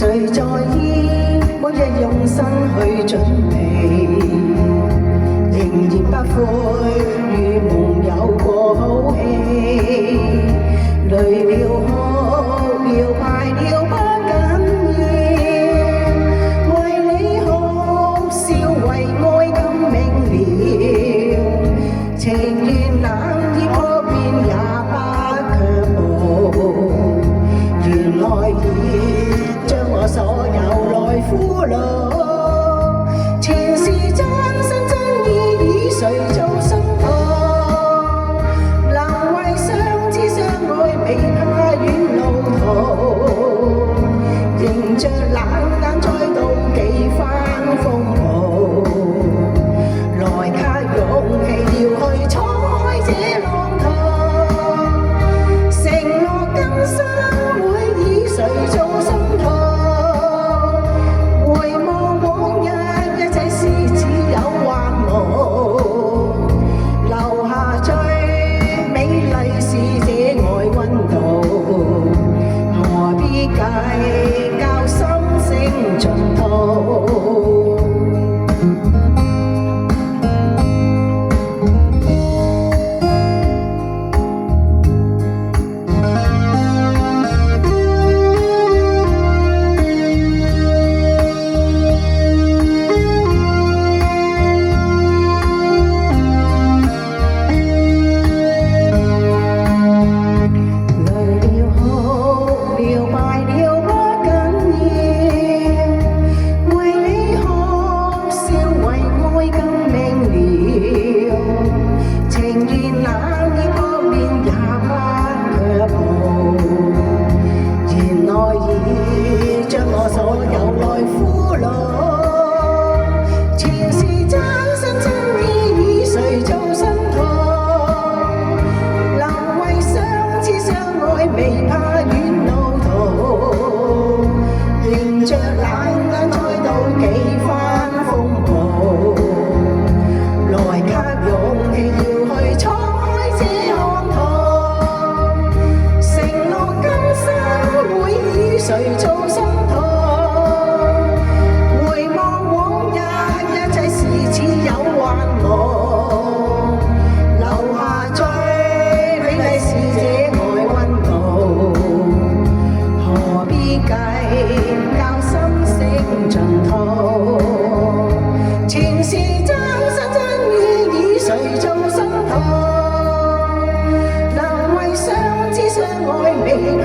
誰在意每日用心去準備，仍然不悔與夢有過好戲，累了哭了快了不緊要，為你哭笑為愛更明了，情願冷熱撲面也不卻步，原來已將我所有來俘虜，前事真心真意與誰做心痛，能為相知相愛未怕遠路途，迎着冷眼再度幾番風暴，來給勇氣要去闖開這浪途，承諾今生會與誰做心痛，回望往日一切事只有幻夢，留下最美麗是這愛溫度，何必計較心聲盡途。將我所有來俘虜，前事真心真意與誰做心痛，能為相知相愛未怕遠路途，迎着冷眼再度幾番風暴，來給勇氣要去闖開這浪途，承諾今生會與誰做心痛，回望往日一切事只有幻夢，留下最美麗是這愛溫度，何必計較心聲盡途，前事真心真意與誰做心痛，能為相知相愛未怕